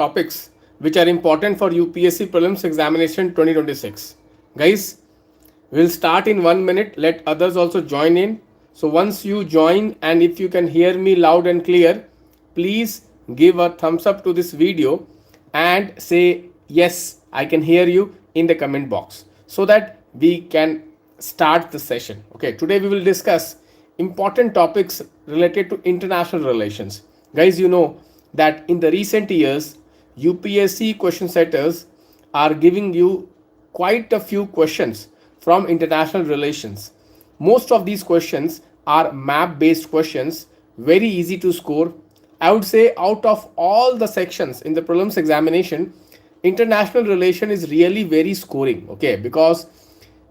topics which are important for UPSC Prelims Examination 2026. Guys, we'll start in 1 minute. Let others also join in. So once you join and if you can hear me loud and clear, please give a thumbs up to this video and say yes, I can hear you in the comment box so that we can start the session. Okay, today we will discuss important topics related to international relations. Guys, you know that in the recent years, UPSC question setters are giving you quite a few questions from international relations. Most of these questions are map based questions, very easy to score. I would say out of all the sections in the prelims examination, international relation is really very scoring, okay, because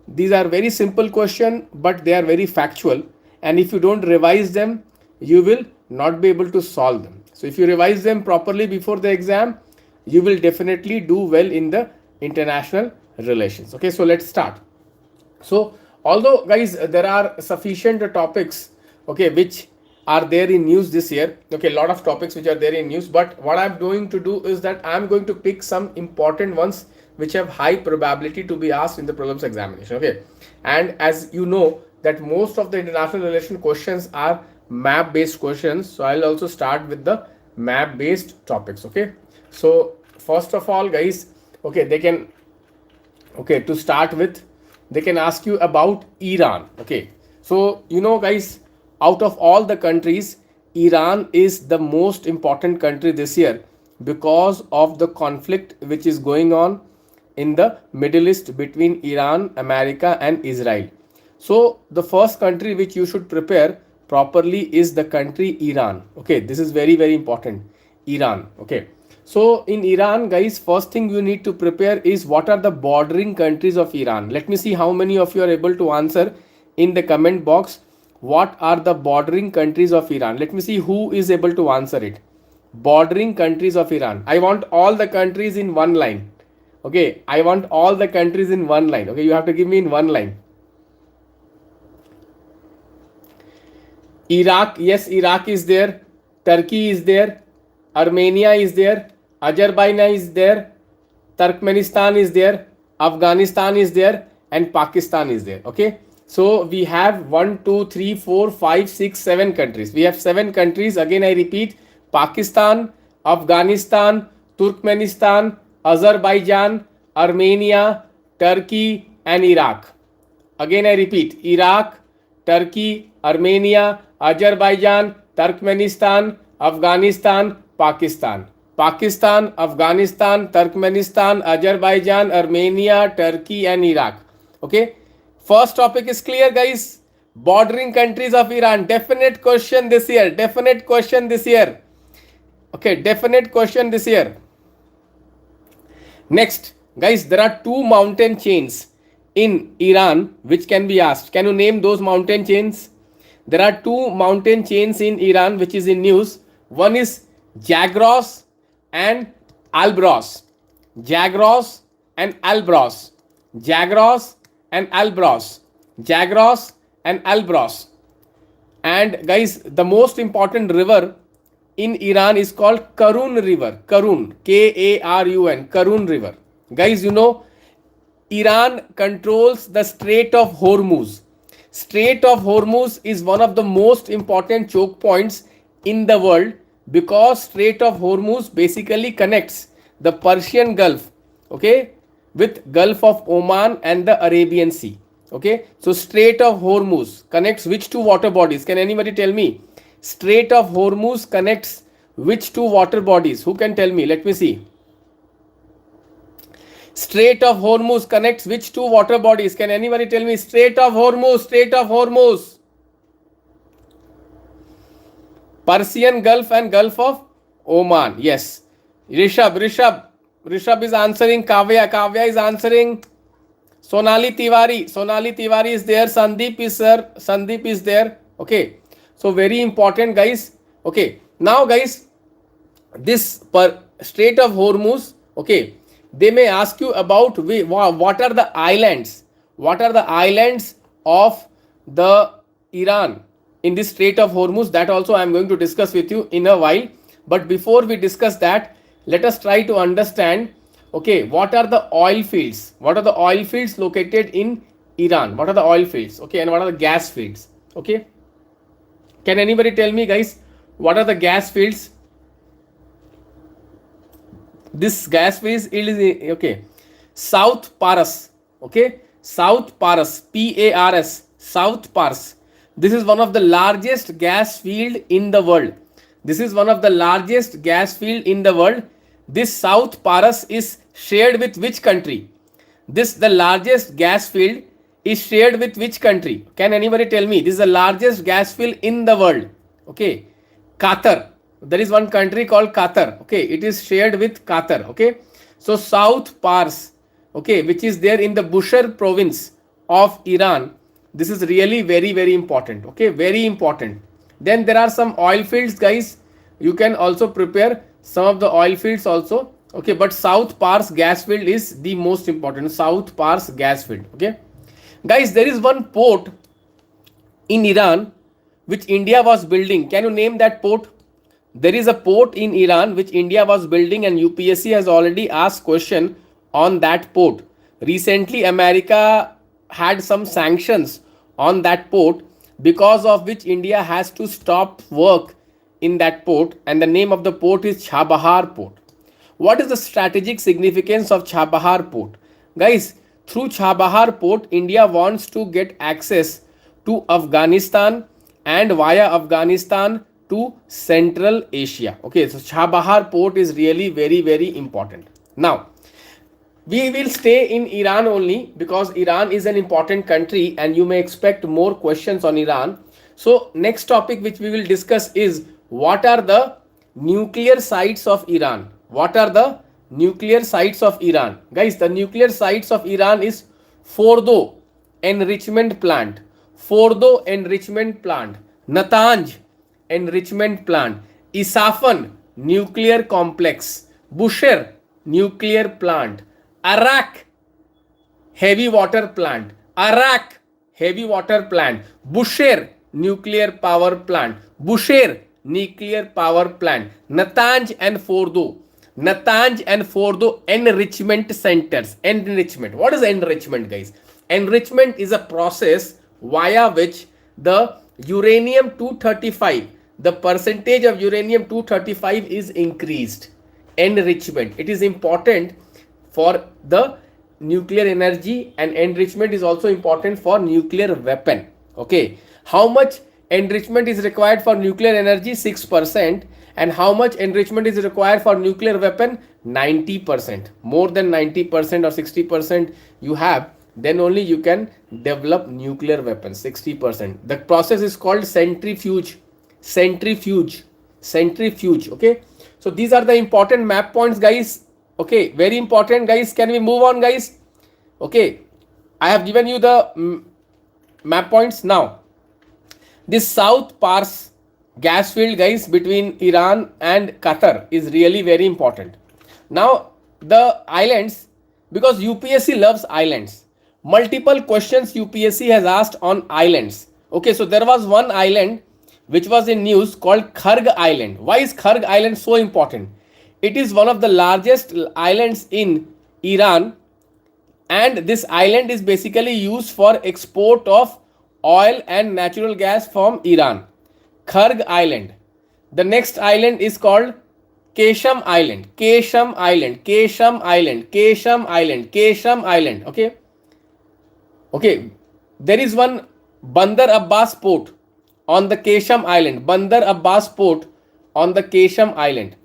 these are very simple question but they are very factual, and if you don't revise them you will not be able to solve them. So if you revise them properly before the exam, you will definitely do well in the international relations. Okay, so let's start. So although guys there are sufficient topics, okay, which are there in news this year, okay, a lot of topics which are there in news, but what I'm going to do is that I'm going to pick some important ones which have high probability to be asked in the prelims examination. Okay, and as you know that most of the international relation questions are map based questions, so I'll also start with the map based topics. Okay, so first of all guys, okay, they can, okay, to start with, they can ask you about Iran. Okay, so you know guys, out of all the countries, Iran is the most important country this year because of the conflict which is going on in the Middle East between Iran, America and Israel. So the first country which you should prepare properly is the country Iran. Okay, this is very very important, Iran. Okay, so in Iran guys, first thing you need to prepare is what are the bordering countries of Iran. Let me see how many of you are able to answer in the comment box. What are the bordering countries of Iran? Let me see who is able to answer it. Bordering countries of Iran. I want all the countries in one line. Okay, I want all the countries in one line. Okay, you have to give me in one line. Iraq, yes, Iraq is there. Turkey is there. Armenia is there. Azerbaijan is there. Turkmenistan is there. Afghanistan is there. And Pakistan is there. Okay, so we have 1, 2, 3, 4, 5, 6, 7 countries. We have 7 countries. Again, I repeat: Pakistan, Afghanistan, Turkmenistan, Azerbaijan, Armenia, Turkey, and Iraq. Again, I repeat: Iraq, Turkey, Armenia, Azerbaijan, Turkmenistan, Afghanistan, Pakistan. Pakistan, Afghanistan, Turkmenistan, Azerbaijan, Armenia, Turkey, and Iraq. Okay. First topic is clear, guys. Bordering countries of Iran. Definite question this year. Definite question this year. Okay, definite question this year. Next, guys, there are 2 mountain chains in Iran which can be asked. Can you name those mountain chains? There are 2 mountain chains in Iran which is in news. One is Zagros and Alborz. Zagros and Alborz. Zagros and Alborz. Zagros and Alborz. And guys, the most important river in Iran is called Karun river. Karun, Karun, Karun river. Guys, you know Iran controls the Strait of Hormuz. Strait of Hormuz is one of the most important choke points in the world because Strait of Hormuz basically connects the Persian Gulf, okay, with Gulf of Oman and the Arabian Sea. Okay, so Strait of Hormuz connects which 2 water bodies? Can anybody tell me? Strait of Hormuz connects which 2 water bodies? Who can tell me? Let me see. Strait of Hormuz connects which 2 water bodies? Can anybody tell me? Strait of Hormuz, Strait of Hormuz. Persian Gulf and Gulf of Oman. Yes. Rishabh is answering. Kavya is answering. Sonali Tiwari is there. Sandeep is there. Okay, so very important, guys. Okay, now guys, this Strait of Hormuz, okay, they may ask you about what are the islands of the Iran in this Strait of Hormuz. That also I am going to discuss with you in a while. But before we discuss that, let us try to understand, okay, what are the oil fields? What are the oil fields located in Iran? What are the oil fields? Okay, and what are the gas fields? Okay, can anybody tell me, guys, what are the gas fields? This gas field is, okay, South Paras, okay, South Paras, Pars, South Pars. This is one of the largest gas field in the world. This is one of the largest gas field in the world. This South Paras is shared with which country? This, the largest gas field, is shared with which country? Can anybody tell me? This is the largest gas field in the world. Okay, Qatar. There is one country called Qatar. Okay, it is shared with Qatar. Okay, so South Pars, okay, which is there in the Bushehr province of Iran. This is really very, very important. Okay, very important. Then there are some oil fields, guys. You can also prepare some of the oil fields also. Okay, but South Pars gas field is the most important. South Pars gas field. Okay, guys, there is one port in Iran which India was building. Can you name that port? There is a port in Iran which India was building, and UPSC has already asked question on that port. Recently, America had some sanctions on that port, because of which India has to stop work in that port, and the name of the port is Chabahar port. What is the strategic significance of Chabahar port? Guys, through Chabahar port, India wants to get access to Afghanistan and via Afghanistan to Central Asia. Okay, so Chabahar port is really very, very important. Now, we will stay in Iran only because Iran is an important country and you may expect more questions on Iran. So next topic which we will discuss is, what are the nuclear sites of Iran? What are the nuclear sites of Iran? Guys, the nuclear sites of Iran is Fordo enrichment plant, Fordo enrichment plant, Natanz enrichment plant, Isfahan nuclear complex, Bushehr nuclear plant, Arak heavy water plant, Arak heavy water plant, Bushehr nuclear power plant, Bushehr nuclear power plant, Natanz and Fordo. Natanz and Fordo enrichment centers. Enrichment. What is enrichment, guys? Enrichment is a process via which the uranium 235, the percentage of uranium 235 is increased. Enrichment. It is important for the nuclear energy, and enrichment is also important for nuclear weapon. Okay. How much enrichment is required for nuclear energy? 6%. And how much enrichment is required for nuclear weapon? 90%. More than 90% or 60% you have, then only you can develop nuclear weapons. 60%. The process is called centrifuge. Centrifuge. Centrifuge. Okay. So these are the important map points, guys. Okay. Very important, guys. Can we move on, guys? Okay. I have given you the map points. Now, this South Pars gas field, guys, between Iran and Qatar is really very important. Now, the islands, because UPSC loves islands. Multiple questions UPSC has asked on islands. Okay, so there was one island which was in news called Kharg Island. Why is Kharg Island so important? It is one of the largest islands in Iran, and this island is basically used for export of oil and natural gas from Iran. Kharg Island. The next island is called Kesham Island. Kesham Island. Kesham Island. Kesham Island. Kesham Island. Okay. Okay. There is one Bandar Abbas port on the Kesham Island. Bandar Abbas port on the Kesham Island.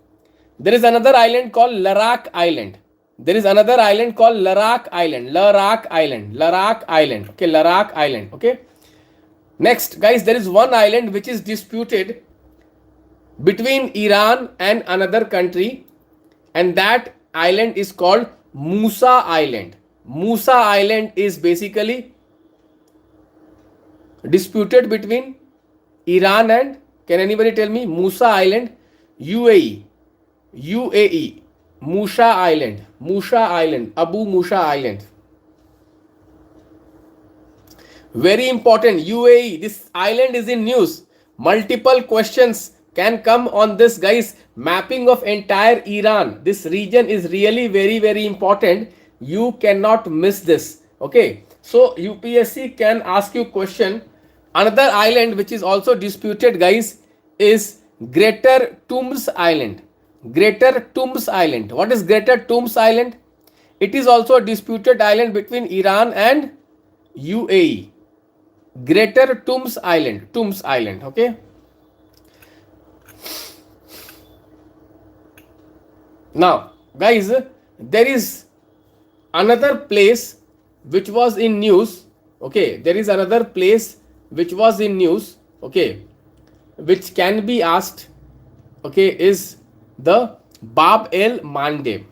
There is another island called Larak Island. There is another island called Larak Island. Larak Island. Larak Island. Okay. Larak Island. Okay. Next, guys, there is one island which is disputed between Iran and another country, and that island is called Musa Island. Musa Island is basically disputed between Iran and, can anybody tell me? Musa Island, UAE. UAE. Musa Island. Musa Island. Abu Musa Island. Very important. UAE. This island is in news. Multiple questions can come on this, guys. Mapping of entire Iran. This region is really very important. You cannot miss this. Okay. So UPSC can ask you question. Another island which is also disputed, guys, is Greater Tums Island. Greater Tums Island. What is Greater Tums Island? It is also a disputed island between Iran and UAE. Greater Tums Island. Tums Island. Okay. Now, guys, there is another place which was in news. Okay, there is another place which was in news. Okay, which can be asked. Okay, is the Bab el Mandeb.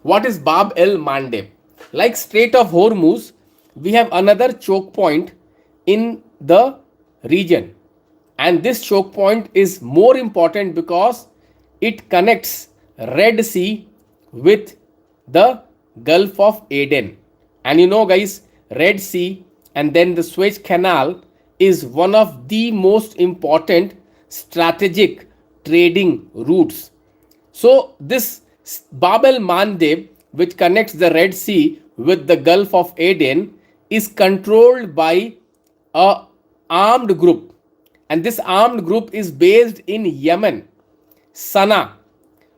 What is Bab el Mandeb? Like Strait of Hormuz, we have another choke point in the region, and this choke point is more important because it connects Red Sea with the Gulf of Aden. And you know, guys, Red Sea and then the Suez Canal is one of the most important strategic trading routes. So this Bab el Mandeb, which connects the Red Sea with the Gulf of Aden, is controlled by a armed group, and this armed group is based in Yemen, Sana'a.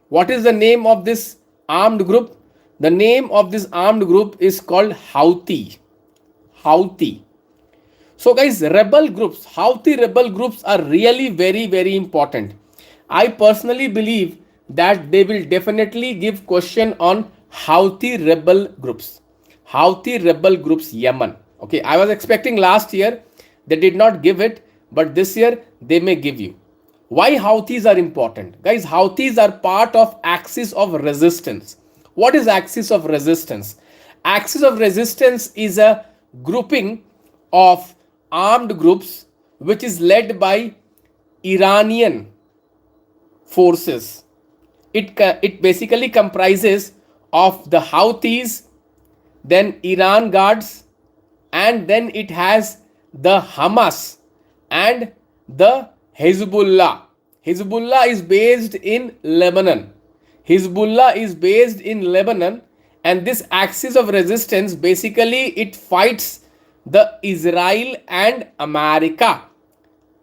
What is the name of this armed group? The name of this armed group is called Houthi. Houthi. So guys, rebel groups, Houthi rebel groups are really very important. I personally believe that they will definitely give question on Houthi rebel groups. Houthi rebel groups, Yemen. Okay, I was expecting last year they did not give it, but this year they may give you. Why Houthis are important? Guys, Houthis are part of axis of resistance. What is axis of resistance? Axis of resistance is a grouping of armed groups which is led by Iranian forces. It basically comprises of the Houthis, then Iran Guards, and then it has the Hamas and the Hezbollah. Hezbollah is based in Lebanon. Hezbollah is based in Lebanon, and this axis of resistance basically it fights the Israel and America.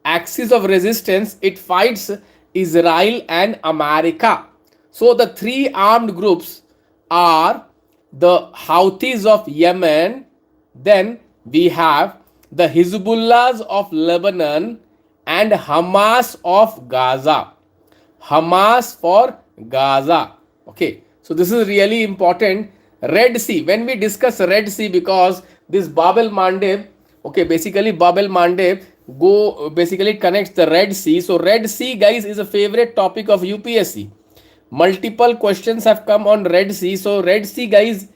Axis of resistance, it fights Israel and America. So the three armed groups are the Houthis of Yemen, then we have the Hezbollahs of Lebanon, and Hamas of Gaza. Hamas for Gaza. Okay, so this is really important. Red Sea, when we discuss Red Sea, because this Bab el Mandeb, okay, basically Bab el Mandeb basically connects the Red Sea. So Red Sea, guys, is a favorite topic of UPSC. Multiple questions have come on Red Sea. So Red Sea, guys,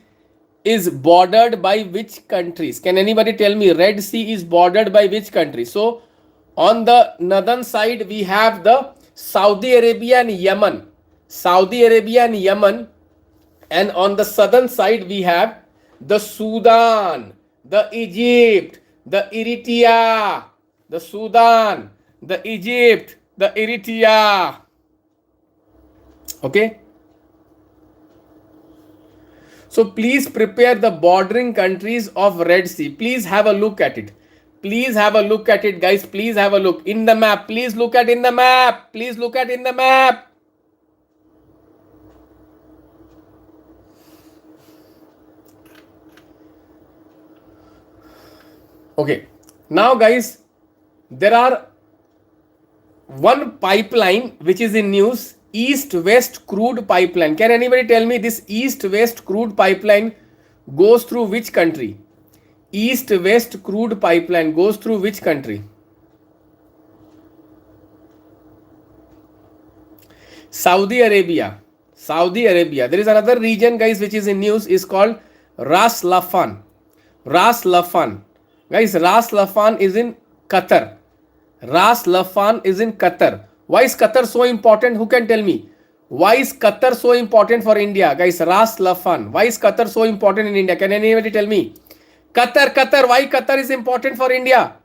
is bordered by which countries? Can anybody tell me Red Sea is bordered by which country? So on the northern side, we have the Saudi Arabia and Yemen. Saudi Arabia and Yemen. And on the southern side, we have the Sudan, the Egypt, the Eritrea, the Sudan, the Egypt, the Eritrea. Okay. So please prepare the bordering countries of Red Sea. Please have a look at it. Please have a look at it, guys. Please have a look in the map. Please look at in the map. Please look at in the map. Okay. Now, guys, there are one pipeline which is in news, East-West crude pipeline. Can anybody tell me this East-West crude pipeline goes through which country? East-West crude pipeline goes through which country? Saudi Arabia. Saudi Arabia. There is another region, guys, which is in news, is called Ras Laffan. Ras Laffan. Guys, Ras Laffan is in Qatar. Ras Laffan is in Qatar. Why is Qatar so important? Who can tell me? Why is Qatar so important for India? Guys, Ras Laffan. Why is Qatar so important in India? Can anybody tell me? Qatar. Why Qatar is important for India?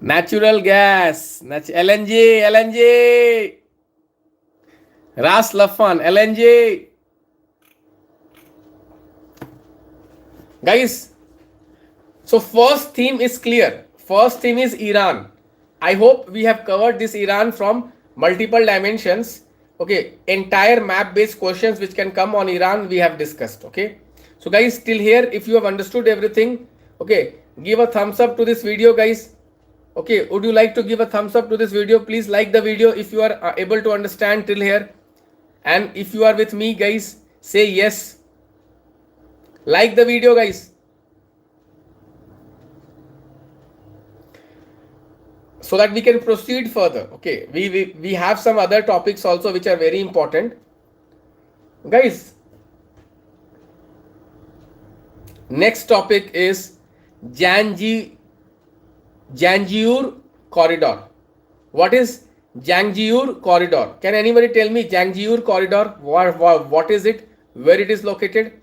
Natural gas. LNG. LNG. Ras Lafan. LNG. Guys, so first theme is clear. First theme is Iran. I hope we have covered this Iran from multiple dimensions. Okay, entire map based questions which can come on Iran we have discussed. Okay, so guys, till here, if you have understood everything, okay, give a thumbs up to this video, guys. Okay, would you like to give a thumbs up to this video? Please like the video if you are able to understand till here. And if you are with me, guys, say yes. Like the video, guys. So that we can proceed further. Okay, we have some other topics also which are very important. Guys, next topic is Jangiur corridor. What is Jangiur corridor? Can anybody tell me Jangiur corridor? What is it? Where it is located?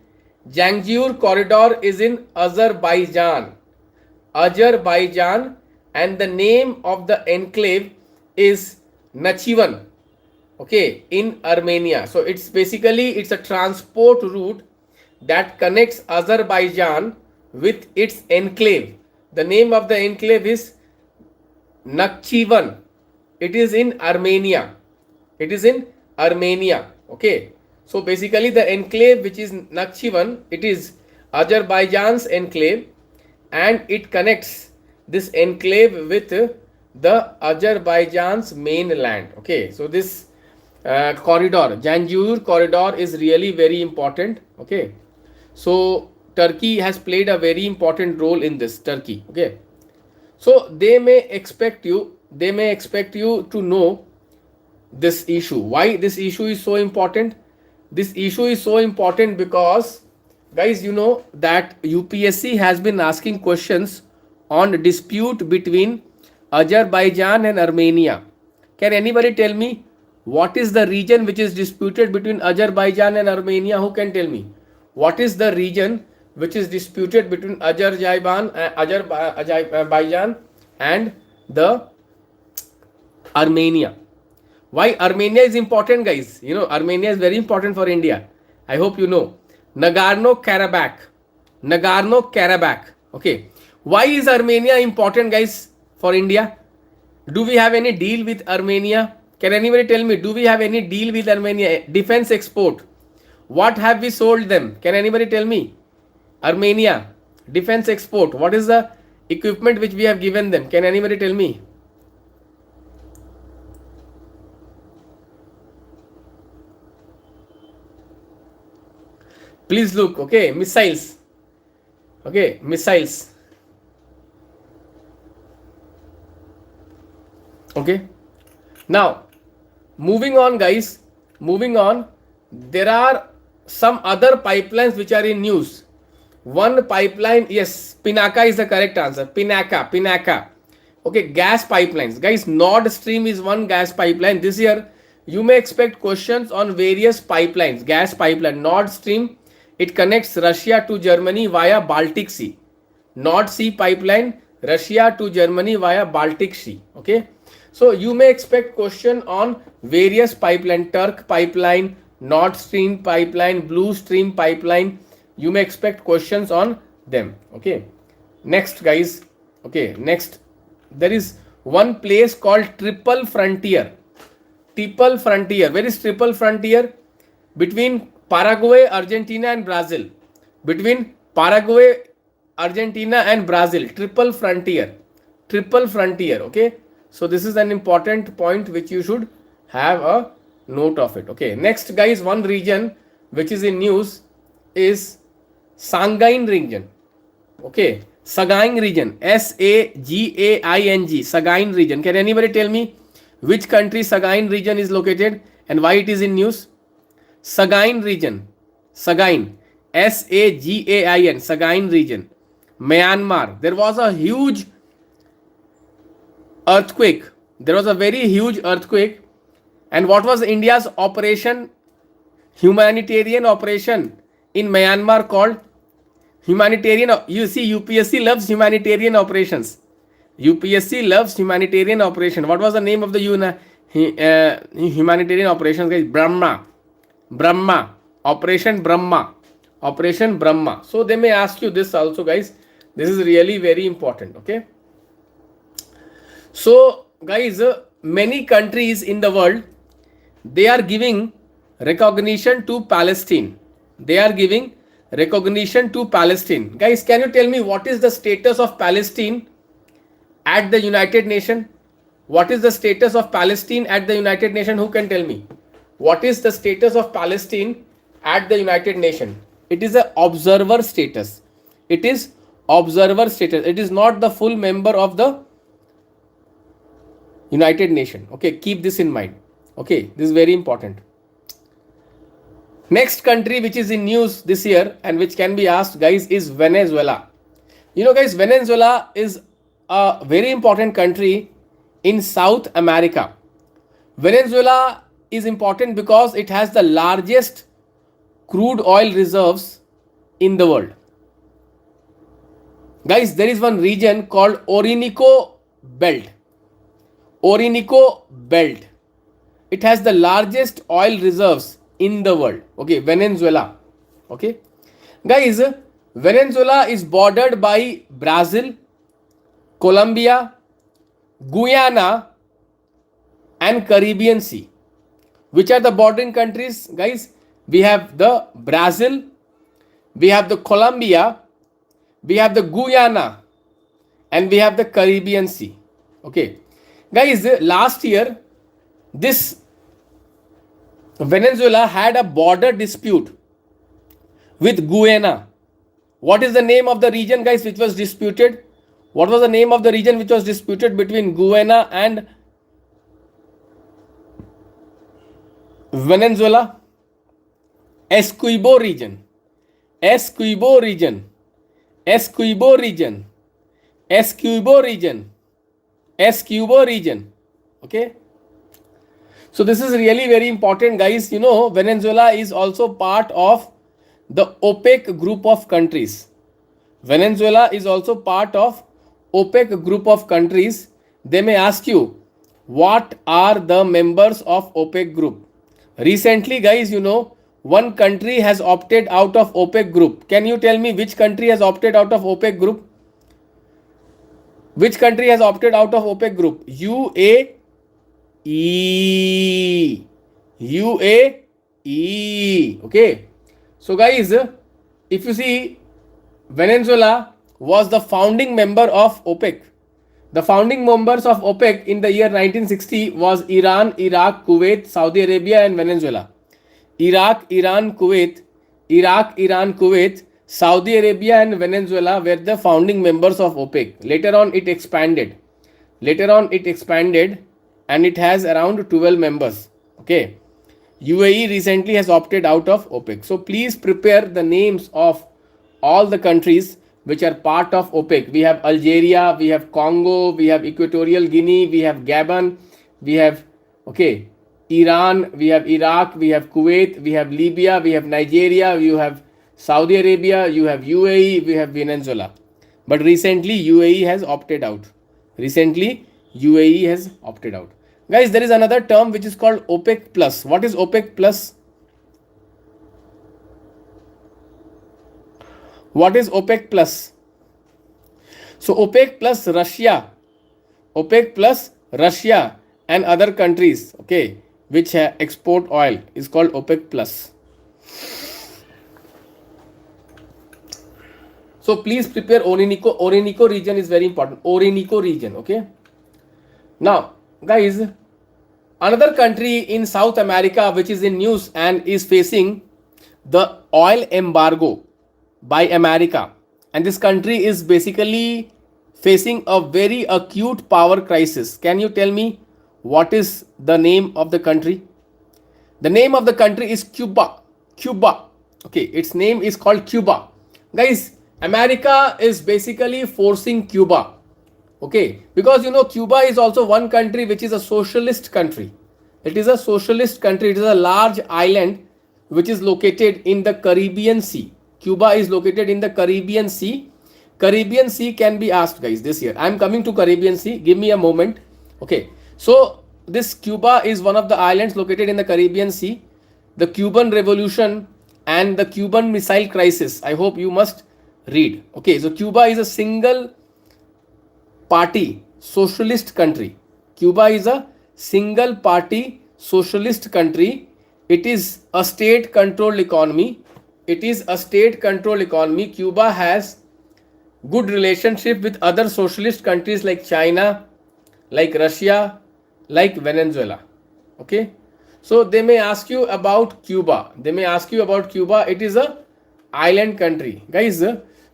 Jangiur corridor is in Azerbaijan. Azerbaijan, and the name of the enclave is Nakhchivan. Okay, in Armenia. So it's a transport route that connects Azerbaijan with its enclave. The name of the enclave is Nakhchivan. It is in Armenia. It is in Armenia. Okay. So basically the enclave which is Nakhchivan, it is Azerbaijan's enclave, and it connects this enclave with the Azerbaijan's mainland. Okay. So this corridor, Jangiur corridor, is really very important. Okay. So Turkey has played a very important role in this. Turkey. Okay. So they may expect you to know this issue. Why this issue is so important? This issue is so important because, guys, you know that UPSC has been asking questions on dispute between Azerbaijan and Armenia. Can anybody tell me what is the region which is disputed between Azerbaijan and Armenia? Who can tell me what is the region which is disputed between Azerbaijan and the Armenia? Why Armenia is important, guys? You know, Armenia is very important for India. I hope you know. Nagorno-Karabakh. Okay. Why is Armenia important, guys, for India? Do we have any deal with Armenia? Can anybody tell me, do we have any deal with Armenia? Defense export. What have we sold them? Can anybody tell me? Armenia, defense export. What is the equipment which we have given them? Can anybody tell me? Please look. Okay, missiles. Okay, missiles. Okay. Now, moving on, guys. Moving on. There are some other pipelines which are in news. One pipeline, yes, Pinaka is the correct answer. Pinaka. Okay, gas pipelines. Guys, Nord Stream is one gas pipeline. This year, you may expect questions on various pipelines. Gas pipeline. Nord Stream, it connects Russia to Germany via Baltic Sea. Nord Sea pipeline, Russia to Germany via Baltic Sea. Okay. So you may expect question on various pipeline. Turk pipeline, Nord Stream pipeline, Blue Stream pipeline. You may expect questions on them. Okay. Next, guys. Okay. Next, there is one place called Triple Frontier. Triple Frontier. Where is Triple Frontier? Between Paraguay, Argentina and Brazil. Between Paraguay, Argentina and Brazil. Triple Frontier. Triple Frontier. Okay. So this is an important point which you should have a note of it. Okay. Next, guys, one region which is in news is Sagaing region. Okay. Sagaing region. Sagaing. Sagaing region. Can anybody tell me which country Sagaing region is located and why it is in news? Sagaing region. Sagaing. Sagain. Sagaing region. Myanmar. There was a huge earthquake. There was a very huge earthquake. And what was India's operation? Humanitarian operation in Myanmar called humanitarian. You see, UPSC loves humanitarian operations. UPSC loves humanitarian operation. What was the name of the humanitarian operations, guys? Brahma, Operation Brahma, Operation Brahma. So they may ask you this also, guys. This is really very important. Okay. So, guys, many countries in the world, they are giving recognition to Palestine. They are giving recognition to Palestine. Guys, can you tell me what is the status of Palestine at the United Nations? What is the status of Palestine at the United Nations? Who can tell me? What is the status of Palestine at the United Nations? It is an observer status. It is observer status. It is not the full member of the United Nations. Okay, keep this in mind. Okay, this is very important. Next country which is in news this year and which can be asked, guys, is Venezuela. You know, guys, Venezuela is a very important country in South America. Venezuela is important because it has the largest crude oil reserves in the world. Guys, there is one region called Orinoco Belt. Orinoco Belt. It has the largest oil reserves in the world. Okay, Venezuela. Okay, guys, Venezuela is bordered by Brazil, Colombia, Guyana, and Caribbean Sea. Which are the bordering countries, guys? We have the Brazil, we have the Colombia, we have the Guyana, and we have the Caribbean Sea. Okay, guys, last year this Venezuela had a border dispute with Guyana. What is the name of the region, guys, which was disputed? What was the name of the region which was disputed between Guyana and Venezuela? Essequibo region. Essequibo region. Essequibo region. Essequibo region. Essequibo region. Okay. So this is really very important, guys. You know, Venezuela is also part of the OPEC group of countries. Venezuela is also part of OPEC group of countries. They may ask you, what are the members of OPEC group? Recently, guys, you know, one country has opted out of OPEC group. Can you tell me which country has opted out of OPEC group? Which country has opted out of OPEC group? UAE. UAE. Okay. So, guys, if you see, Venezuela was the founding member of OPEC. The founding members of OPEC in the year 1960 was Iran, Iraq, Kuwait, Saudi Arabia, and Venezuela. Iraq, Iran, Kuwait, Saudi Arabia, and Venezuela were the founding members of OPEC. Later on, it expanded. And it has around 12 members. Okay. UAE recently has opted out of OPEC. So please prepare the names of all the countries which are part of OPEC. We have Algeria, we have Congo, we have Equatorial Guinea, we have Gabon, we have Iran, we have Iraq, we have Kuwait, we have Libya, we have Nigeria, you have Saudi Arabia, you have UAE, we have Venezuela. But recently UAE has opted out. Guys, there is another term which is called OPEC plus. What is OPEC plus? What is OPEC plus? So OPEC plus Russia and other countries, okay, which export oil is called OPEC plus. So please prepare Orinoco. Orinoco region is very important. Orinoco region, okay. Now, guys, another country in South America which is in news and is facing the oil embargo by America, and this country is basically facing a very acute power crisis. Can you tell me what is the name of the country? The name of the country is Cuba. Okay, its name is called Cuba. Guys, America is basically forcing Cuba. Okay, because you know Cuba is also one country which is a socialist country. It is a socialist country. It is a large island which is located in the Caribbean Sea. Cuba is located in the Caribbean Sea, Caribbean Sea can be asked, guys, this year. I'm coming to Caribbean Sea. Give me a moment. Okay. So this Cuba is one of the islands located in the Caribbean Sea. The Cuban Revolution and the Cuban Missile Crisis. I hope you must read. Okay. So Cuba is a single party socialist country. Cuba is a single party socialist country. It is a state controlled economy. It is a state controlled economy. Cuba has good relationship with other socialist countries like China, like Russia, like Venezuela. Okay. So they may ask you about Cuba. They may ask you about Cuba. It is a island country. Guys,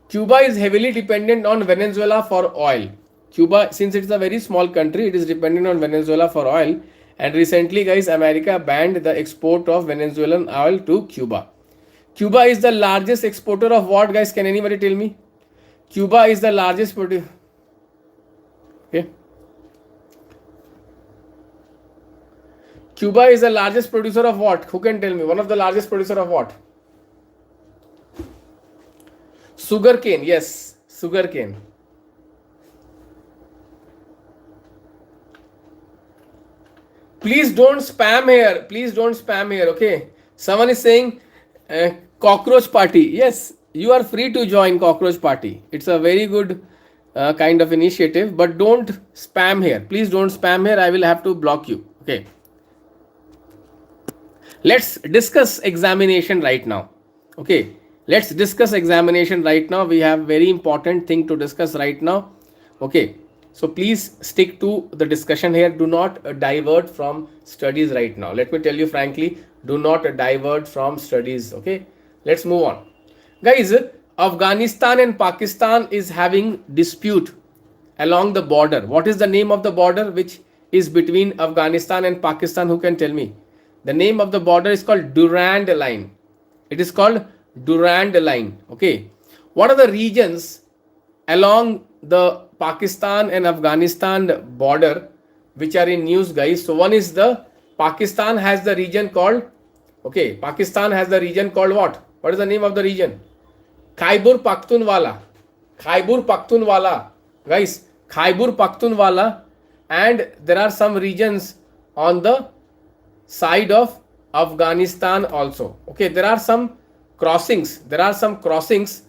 Cuba is heavily dependent on Venezuela for oil. Cuba, since it is a very small country, it is dependent on Venezuela for oil. And recently, guys, America banned the export of Venezuelan oil to Cuba. Cuba is the largest exporter of what, guys? Can anybody tell me? Cuba is the largest producer. Okay. Cuba is the largest producer of what? Who can tell me? One of the largest producer of what? Sugarcane. Yes, sugarcane. Please don't spam here. Please don't spam here. Okay. Someone is saying cockroach party. Yes, you are free to join cockroach party. It's a very good kind of initiative, but don't spam here. Please don't spam here. I will have to block you. Okay. Let's discuss examination right now. Okay. Let's discuss examination right now. We have very important thing to discuss right now. Okay. So please stick to the discussion here. Do not divert from studies right now. Let me tell you frankly, do not divert from studies. Okay. Let's move on. Guys, Afghanistan and Pakistan is having dispute along the border. What is the name of the border which is between Afghanistan and Pakistan? Who can tell me? The name of the border is called Durand Line. It is called Durand Line. Okay. What are the regions along the Pakistan and Afghanistan border which are in news, guys? So one is the Pakistan has the region called, okay, Pakistan has the region called what? What is the name of the region? Khyber Pakhtunwala. Khyber Pakhtunwala. Guys, Khyber Pakhtunwala. And there are some regions on the side of Afghanistan also. Okay, there are some crossings. There are some crossings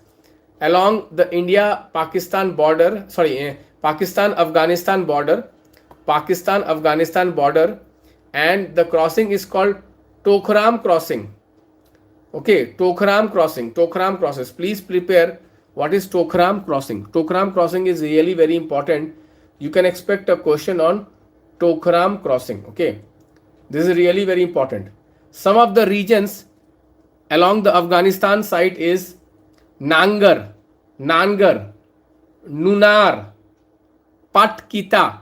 along the India-Pakistan border. Sorry, Pakistan-Afghanistan border. Pakistan-Afghanistan border. And the crossing is called Tokhram crossing. Okay, Tokhram crossing. Tokhram crosses. Please prepare what is Tokhram crossing. Tokhram crossing is really very important. You can expect a question on Tokhram crossing. Okay, this is really very important. Some of the regions along the Afghanistan side is Nangar, Nunar, Patkika.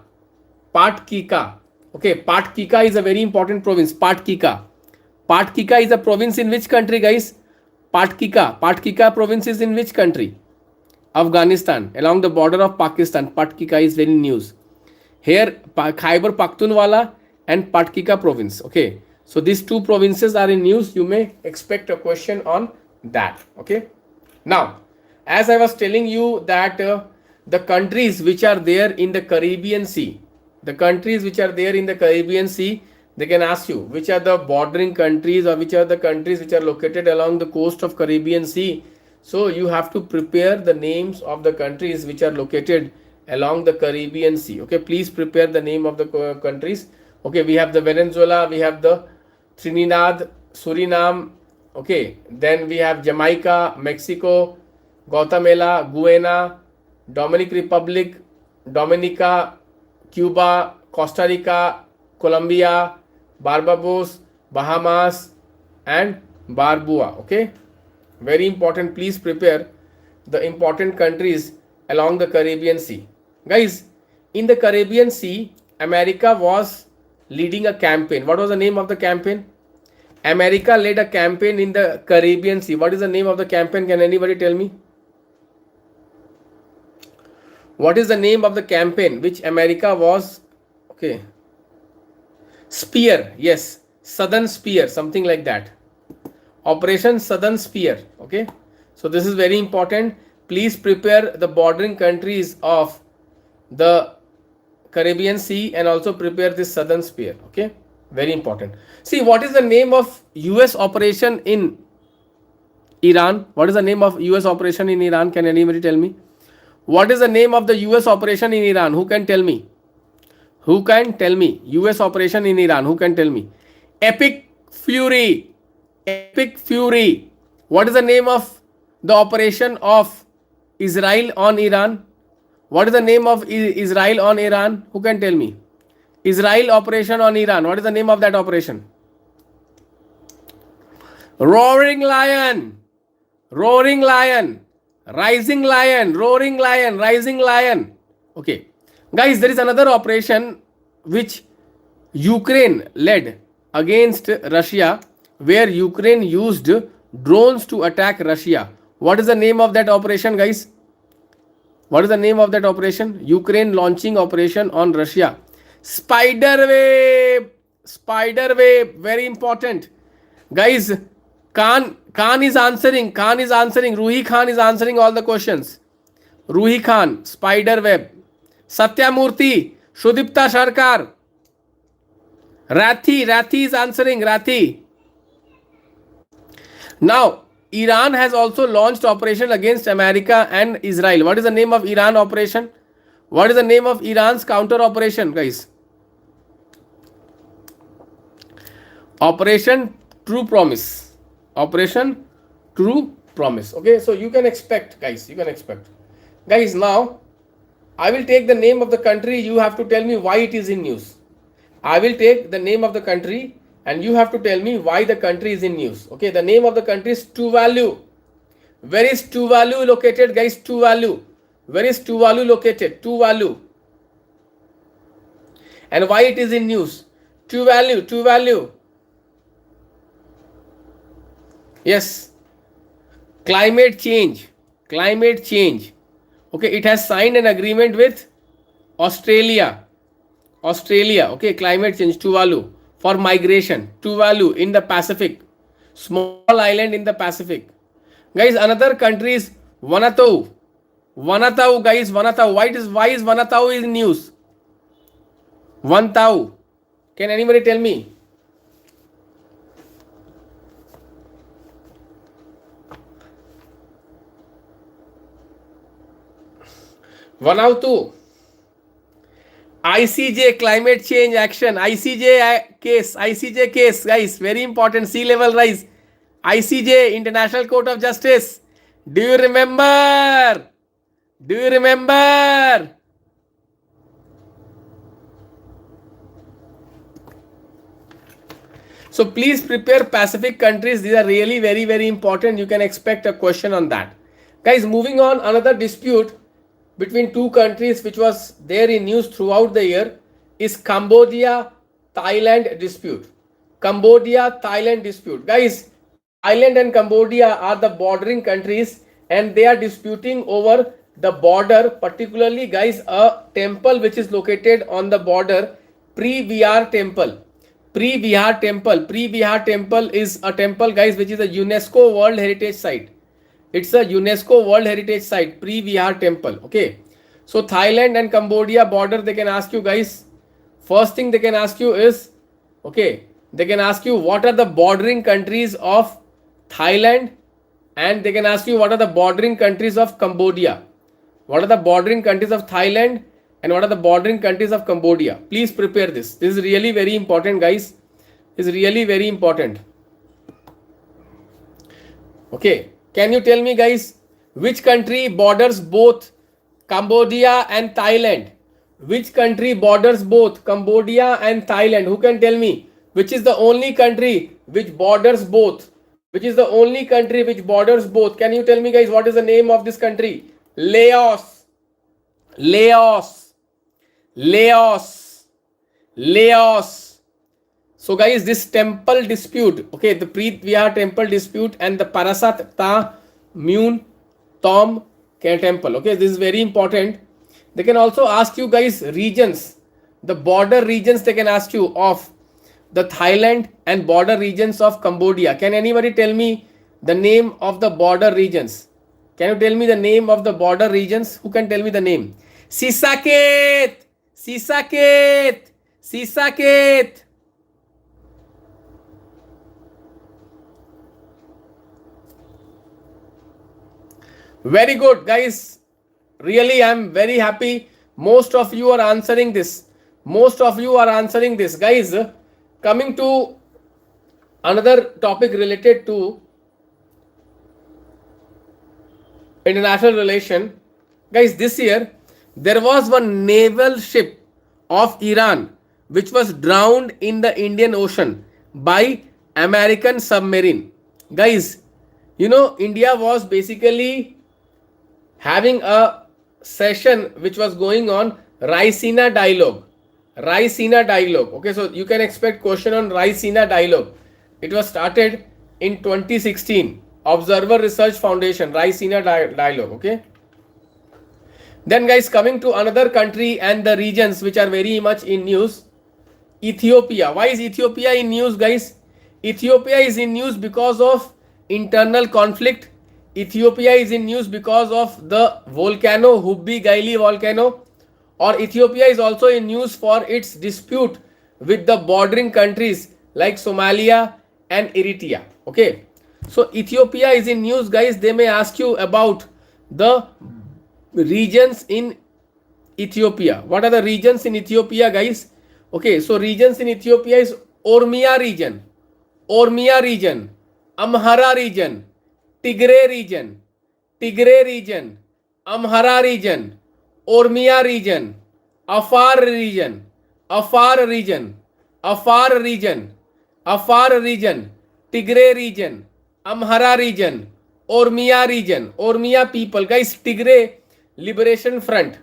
Okay, Patkika is a very important province. Patkika is a province in which country, guys? Patkika province is in which country? Afghanistan, along the border of Pakistan. Patkika is very news. Here, Khyber Pakhtunwala and Patkika province. Okay, so these two provinces are in news. You may expect a question on that. Okay. Now, as I was telling you that the countries which are there in the Caribbean Sea, they can ask you which are the bordering countries or which are the countries which are located along the coast of Caribbean Sea. So you have to prepare the names of the countries which are located along the Caribbean Sea. Okay, please prepare the name of the countries. Okay, we have the Venezuela, we have the Trinidad, Suriname. Okay, then we have Jamaica, Mexico, Guatemala, Guyana, Dominican Republic, Dominica, Cuba, Costa Rica, Colombia, Barbados, Bahamas, and Barbuda. Okay, very important. Please prepare the important countries along the Caribbean Sea. Guys, in the Caribbean Sea, America was leading a campaign. What was the name of the campaign? America led a campaign in the Caribbean Sea. What is the name of the campaign? Can anybody tell me? What is the name of the campaign which America was? Okay. Spear. Yes. Southern Spear. Something like that. Operation Southern Spear. Okay. So this is very important. please prepare the bordering countries of the Caribbean Sea and also prepare this southern sphere. Okay, very important. See, what is the name of US operation in Iran? What is the name of US operation in Iran? Can anybody tell me? What is the name of the US operation in Iran? Who can tell me? Who can tell me? US operation in Iran. Who can tell me? Epic Fury. Epic Fury. What is the name of the operation of Israel on Iran? What is the name of Israel on Iran? Who can tell me? Israel operation on Iran. What is the name of that operation? Roaring Lion. Roaring Lion. Rising Lion. Roaring Lion. Rising Lion. Okay. Guys, there is another operation which Ukraine led against Russia, where Ukraine used drones to attack Russia. What is the name of that operation, guys? What is the name of that operation? Ukraine launching operation on Russia. Spider wave. Spider wave. Very important. Guys, Khan is answering. Khan is answering. Ruhi Khan is answering all the questions. Ruhi Khan. Spider web. Satyamurthy. Shudipta Sarkar. Rathi is answering. Rathi. Now, Iran has also launched operation against America and Israel. What is the name of Iran operation? What is the name of Iran's counter operation, guys? Operation True Promise. Operation True Promise. Okay, so you can expect, guys. You can expect. Guys, now I will take the name of the country. You have to tell me why it is in news. I will take the name of the country and you have to tell me why the country is in news. Okay, the name of the country is Tuvalu. Where is Tuvalu located, guys? Tuvalu. Where is Tuvalu located? Tuvalu. And why it is in news? Tuvalu. Tuvalu. Yes. Climate change. Climate change. Okay, it has signed an agreement with Australia. Australia. Okay, climate change. Tuvalu. For migration. Tuvalu in the Pacific. Small island in the Pacific. Guys, another country is Vanuatu. Vanuatu, guys. Vanuatu. Why is Vanuatu in news? Vanuatu. Can anybody tell me? Vanuatu. ICJ climate change action. ICJ case, guys. Very important. Sea level rise. ICJ, International Court of Justice. Do you remember? Do you remember? So please prepare Pacific countries. These are really very, very important. You can expect a question on that. Guys, moving on, another dispute between two countries which was there in news throughout the year is Cambodia-Thailand dispute. Cambodia-Thailand dispute. Guys, Thailand and Cambodia are the bordering countries and they are disputing over the border, particularly, guys, a temple which is located on the border, Pre-Vihar temple. Pre-Vihar temple. Pre-Vihar temple is a temple, guys, which is a UNESCO World Heritage Site. It's a UNESCO World Heritage Site, Pre-Vihar temple. Okay. So Thailand and Cambodia border, they can ask you, guys. First thing they can ask you is, okay, they can ask you what are the bordering countries of Thailand, and they can ask you what are the bordering countries of Cambodia. What are the bordering countries of Thailand and what are the bordering countries of Cambodia? Please prepare this. This is really very important, guys. This is really very important. Okay. Can you tell me, guys, which country borders both Cambodia and Thailand? Which country borders both Cambodia and Thailand? Who can tell me which is the only country which borders both? Which is the only country which borders both? Can you tell me, guys, what is the name of this country? Laos. Laos. Laos. Laos. So, guys, this temple dispute, okay, the Pre-Vihar temple dispute and the Parasat Ta Mun Tom temple, okay, this is very important. They can also ask you, guys, regions, the border regions they can ask you of the Thailand and border regions of Cambodia. Can anybody tell me the name of the border regions? Can you tell me the name of the border regions? Who can tell me the name? Sisaket, Sisaket, Sisaket. Very good, guys. Really, I'm very happy. Most of you are answering this. Most of you are answering this, guys. Coming to another topic related to international relation, guys. This year there was one naval ship of Iran which was drowned in the Indian Ocean by American submarine. Guys, you know, India was basically having a session which was going on Raisina dialogue. Raisina dialogue. Okay, so you can expect question on Raisina dialogue. It was started in 2016. Observer Research Foundation, Raisina dialogue. Okay. Then, guys, coming to another country and the regions which are very much in news. Ethiopia. Why is Ethiopia in news, guys? Ethiopia is in news because of internal conflict. Ethiopia is in news because of the volcano, Hubbi Gaili volcano. Or Ethiopia is also in news for its dispute with the bordering countries like Somalia and Eritrea. Okay. So Ethiopia is in news, guys. They may ask you about the regions in Ethiopia. What are the regions in Ethiopia, guys? Okay, so regions in Ethiopia is Oromia region, Oromia region, Amhara region, Tigray region, Tigray region, Amhara region, Oromia region, Afar region, Afar region, Afar region, Afar region, Tigray region, Amhara region, Oromia region, Oromia people. Guys, Tigray Liberation Front.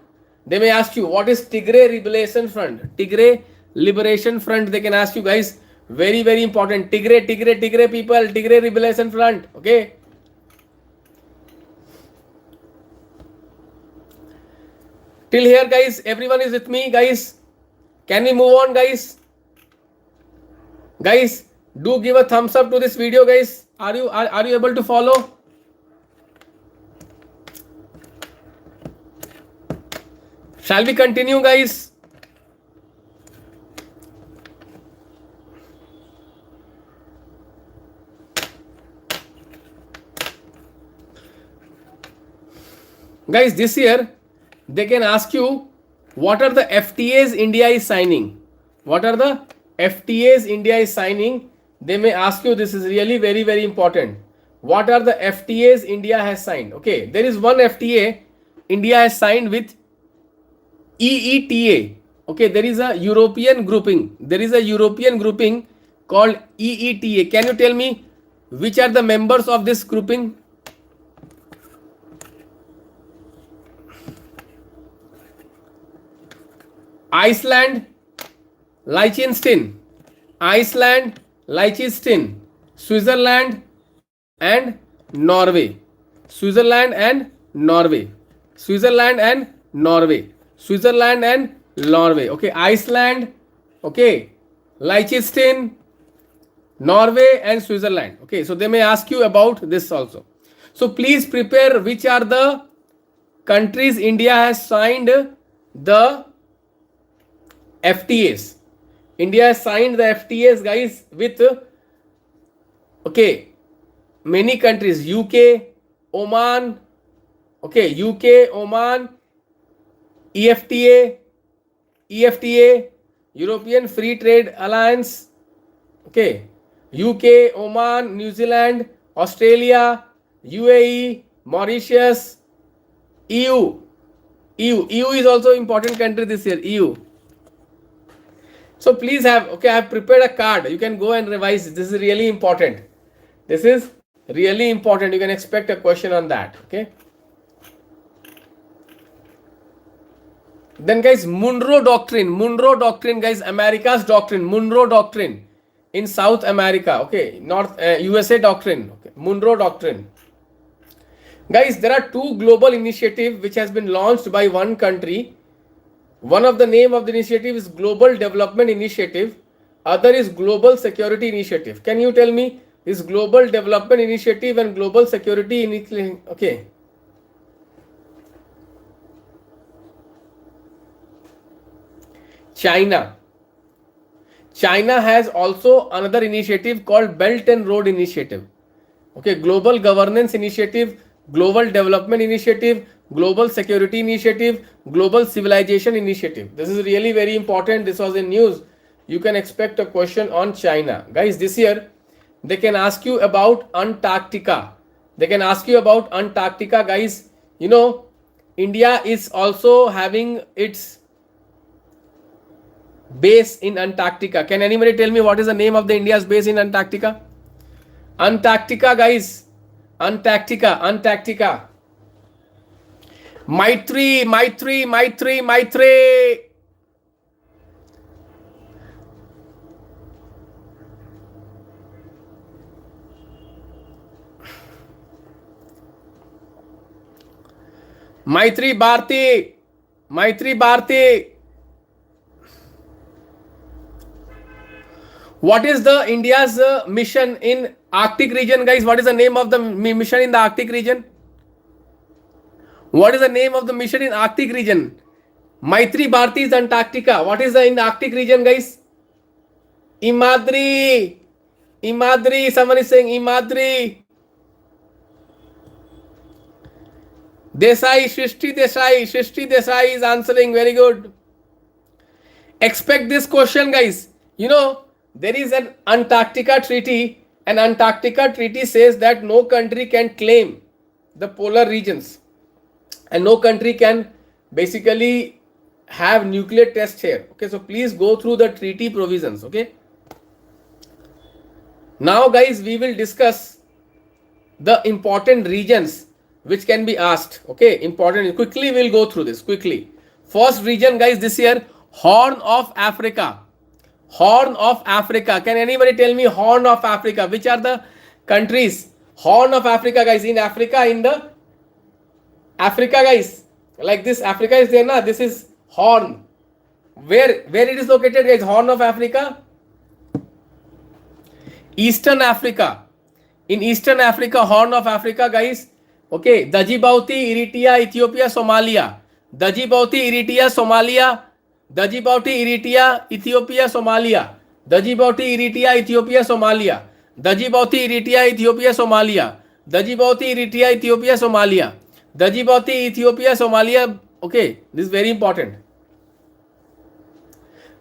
They may ask you, what is Tigray Liberation Front? Tigray Liberation Front, they can ask you, guys. Very, very important. Tigray people, Tigray Liberation Front. Okay. Till here, guys, everyone is with me, guys. Can we move on, guys? Guys, do give a thumbs up to this video, guys. Are you able to follow? Shall we continue, guys? Guys, this year they can ask you, what are the FTAs India is signing? What are the FTAs India is signing? They may ask you, this is really very, very important. What are the FTAs India has signed? Okay, there is one FTA India has signed with EETA. Okay, there is a European grouping. There is a European grouping called EETA. Can you tell me which are the members of this grouping? Iceland, Liechtenstein, Iceland, Liechtenstein, Switzerland and Norway. Switzerland and Norway. Switzerland and Norway. Switzerland and Norway. Okay, Iceland, okay, Liechtenstein, Norway and Switzerland. Okay, so they may ask you about this also. So please prepare which are the countries India has signed the FTAs. India has signed the FTAs, guys, with okay, many countries. UK, Oman, okay, UK, Oman, EFTA, European Free Trade Alliance, okay, UK, Oman, New Zealand, Australia, UAE, Mauritius, EU is also important country this year, EU. So please have, okay, I have prepared a card. You can go and revise. This is really important. This is really important. You can expect a question on that. Okay. Then, guys, Monroe Doctrine, guys, America's doctrine, Monroe Doctrine in South America. Okay, North USA Doctrine. Okay, Monroe Doctrine. Guys, there are two global initiatives which has been launched by one country. One of the name of the initiative is Global Development Initiative. Other is Global Security Initiative. Can you tell me this Global Development Initiative and Global Security Initiative? Okay. China. China has also another initiative called Belt and Road Initiative. Okay, Global Governance Initiative, Global Development Initiative, Global Security Initiative, Global Civilization Initiative. This is really very important. This was in news. You can expect a question on China. Guys, this year they can ask you about Antarctica. They can ask you about Antarctica, guys. You know, India is also having its base in Antarctica. Can anybody tell me what is the name of the India's base in Antarctica? Antarctica, guys. Antarctica, Antarctica. Maitri, Maitri, Maitri, Maitri. Maitri Bharti. Maitri Bharti. What is the India's mission in Arctic region, guys? What is the name of the mission in the Arctic region? What is the name of the mission in Arctic region? Maitri Bharti is Antarctica. What is the in the Arctic region, guys? Imadri. Imadri. Someone is saying Imadri. Desai, Shrishti Desai. Shrishti Desai is answering. Very good. Expect this question, guys. You know, there is an Antarctica treaty, and Antarctica treaty says that no country can claim the polar regions, and no country can basically have nuclear tests here. Okay, so please go through the treaty provisions. Okay, now guys, we will discuss the important regions which can be asked. Okay, important. Quickly we'll go through this quickly. First region, guys, this year, Horn of Africa. Horn of Africa. Can anybody tell me Horn of Africa? Which are the countries? Horn of Africa, guys. In Africa, in the Africa, guys. Like this, Africa is there, na? This is Horn. Where it is located, guys? Horn of Africa. Eastern Africa. In Eastern Africa, Horn of Africa, guys. Okay. Djibouti, Eritrea, Ethiopia, Somalia. Djibouti, Eritrea, Somalia. Djibouti, Eritrea, Ethiopia, Somalia. Djibouti, Eritrea, Ethiopia, Somalia. Djibouti, Eritrea, Ethiopia, Somalia. Djibouti, Eritrea, Ethiopia, Somalia. Djibouti, Ethiopia, Somalia. Okay, this is very important.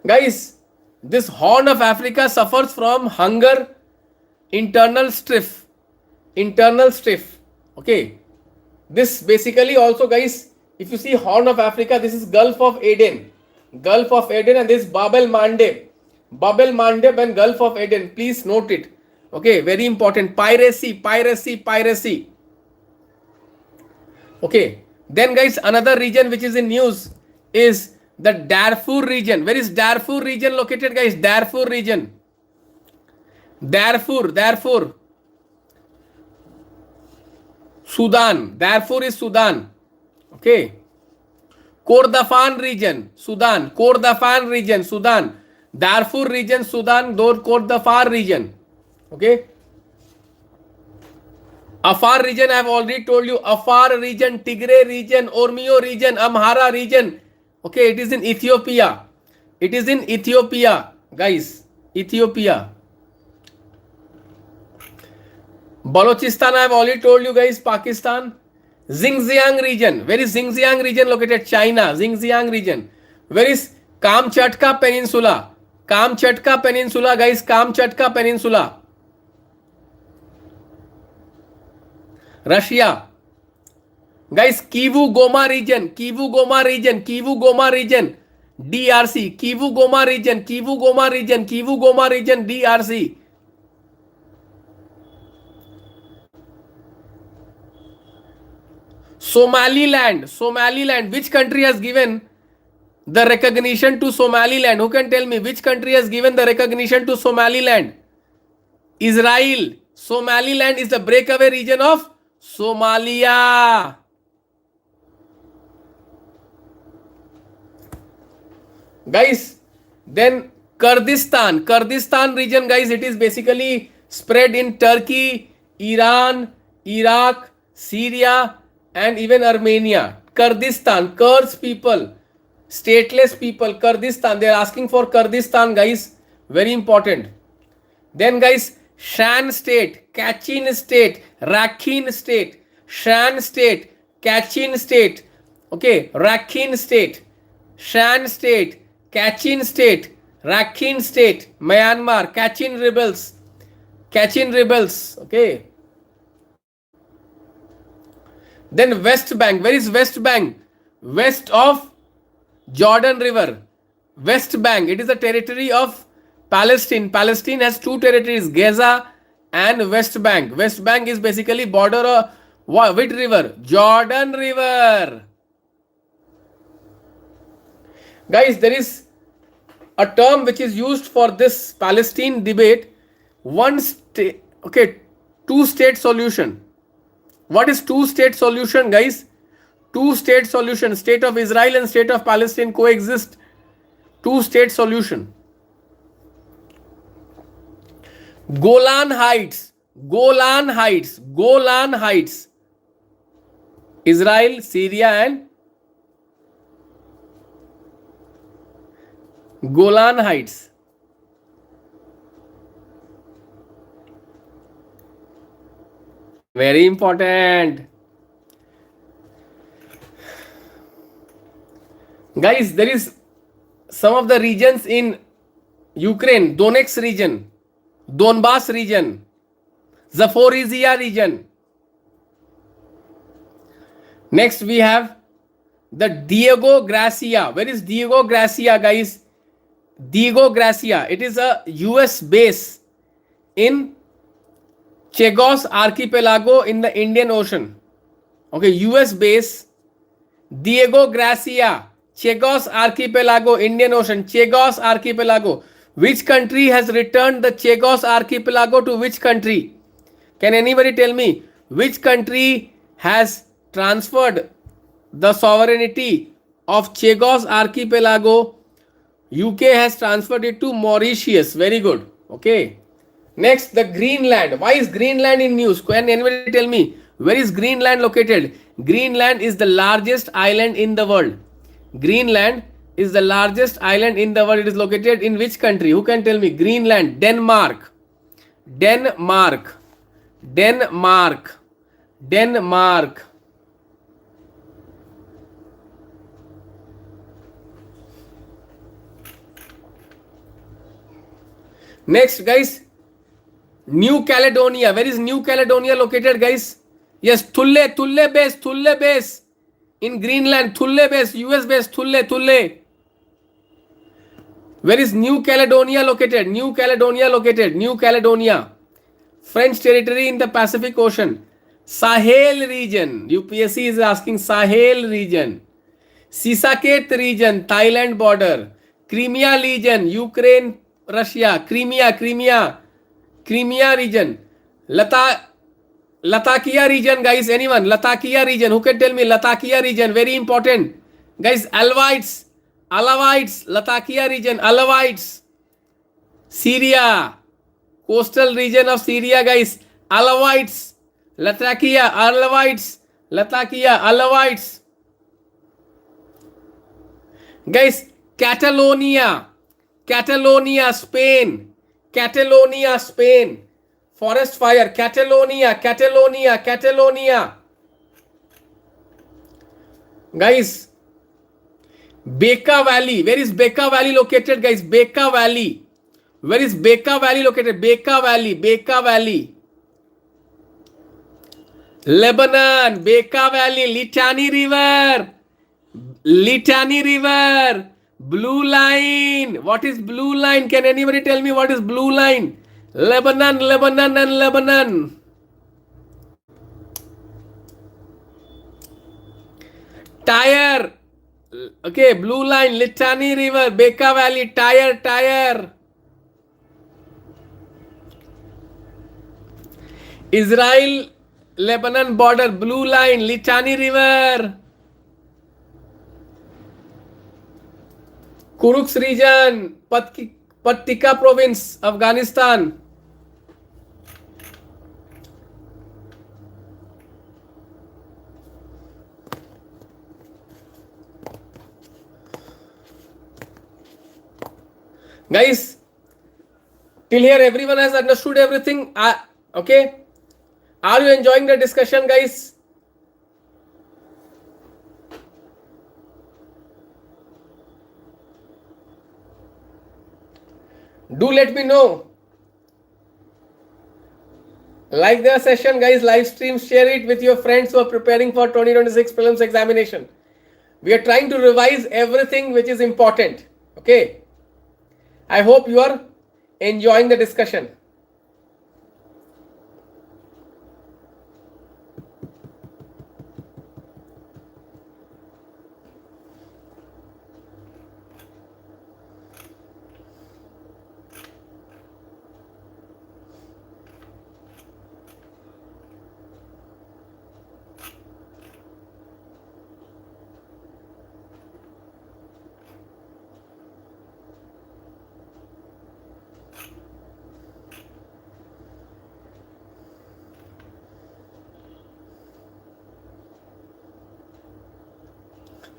Guys, this Horn of Africa suffers from hunger, internal strife. Internal strife. Okay. This basically also, guys, if you see Horn of Africa, this is Gulf of Aden. Gulf of Aden, and this Bab el Mandeb. Bab el Mandeb and Gulf of Aden. Please note it. Okay, very important. Piracy, piracy, piracy. Okay. Then, guys, another region which is in news is the Darfur region. Where is Darfur region located, guys? Darfur region. Darfur, Darfur. Sudan. Darfur is Sudan. Okay. Kordofan region, Sudan. Kordofan region, Sudan. Darfur region, Sudan. Kordofan region. Okay. Afar region, I have already told you. Afar region, Tigray region, Ormio region, Amhara region. Okay, it is in Ethiopia. It is in Ethiopia, guys. Ethiopia. Balochistan, I have already told you, guys. Pakistan. Xinjiang region. Where is Xinjiang region located? China. Xinjiang region. Where is Kamchatka Peninsula? Kamchatka Peninsula, guys. Kamchatka Peninsula. Russia. Guys, Kivu Goma region. Kivu Goma region. Kivu Goma region. DRC. Kivu Goma region. Kivu Goma region. Kivu Goma region. DRC. Somaliland. Somaliland. Which country has given the recognition to Somaliland? Who can tell me which country has given the recognition to Somaliland? Israel. Somaliland is the breakaway region of Somalia. Guys, then Kurdistan. Kurdistan region, guys, it is basically spread in Turkey, Iran, Iraq, Syria, and even Armenia. Kurdistan, Kurds people. Stateless people, Kurdistan. They are asking for Kurdistan, guys. Very important. Then, guys, Shan state, Kachin state, Rakhine state, Shan state, Kachin state, okay, Rakhine state, Shan state, Kachin state, Rakhine state, Myanmar, Kachin rebels, okay. Then West Bank, where is West Bank? West of Jordan River, West Bank. It is a territory of Palestine. Palestine has two territories, Gaza and West Bank. West Bank is basically border of which river? Jordan River. Guys, there is a term which is used for this Palestine debate. One state, okay, two-state solution. What is two-state solution, guys? Two-state solution. State of Israel and state of Palestine coexist. Two-state solution. Golan Heights. Golan Heights. Golan Heights. Israel, Syria and Golan Heights. Very important. Guys, there is some of the regions in Ukraine, Donetsk region, Donbass region, Zaporizhia region. Next we have the Diego Garcia. Where is Diego Garcia, guys? Diego Garcia. It is a US base in Chagos Archipelago in the Indian Ocean. Okay, US base, Diego Garcia, Chagos Archipelago, Indian Ocean, Chagos Archipelago. Which country has returned the Chagos Archipelago to which country? Can anybody tell me which country has transferred the sovereignty of Chagos Archipelago? UK has transferred it to Mauritius. Very good. Okay. Next, the Greenland. Why is Greenland in news? Can anybody tell me where is Greenland located? Greenland is the largest island in the world. Greenland is the largest island in the world. It is located in which country? Who can tell me? Greenland, Denmark. Denmark. Denmark. Denmark. Next, guys, New Caledonia. Where is New Caledonia located, guys? Yes, Thule base in Greenland. Thule base, US base, Thule. Where is New Caledonia located? New Caledonia. French territory in the Pacific Ocean. Sahel region. UPSC is asking Sahel region. Sisaket region, Thailand border. Crimea region, Ukraine, Russia. Crimea region. Latakia region, guys. Anyone? Latakia region. Who can tell me? Latakia region. Very important. Guys, Alawites. Latakia region. Alawites. Syria. Coastal region of Syria, guys. Alawites. Latakia. Alawites. Guys, Catalonia, Spain. Forest fire, Catalonia. Guys, Bekaa Valley. Where is Bekaa Valley located, guys? Bekaa Valley. Where is Bekaa Valley located? Bekaa Valley. Lebanon, Bekaa Valley, Litani River. Blue line. What is blue line? Can anybody tell me what is blue line? Lebanon. Tyre. Okay, blue line, Litani River, Bekaa Valley, Tyre. Israel, Lebanon border, blue line, Litani River. Kuruks region, Patika province, Afghanistan. Guys, till here everyone has understood everything. Okay. Are you enjoying the discussion, guys? Do let me know. Like the session, guys. Live stream, share it with your friends who are preparing for 2026 prelims examination. We are trying to revise everything which is important. Okay. I hope you are enjoying the discussion.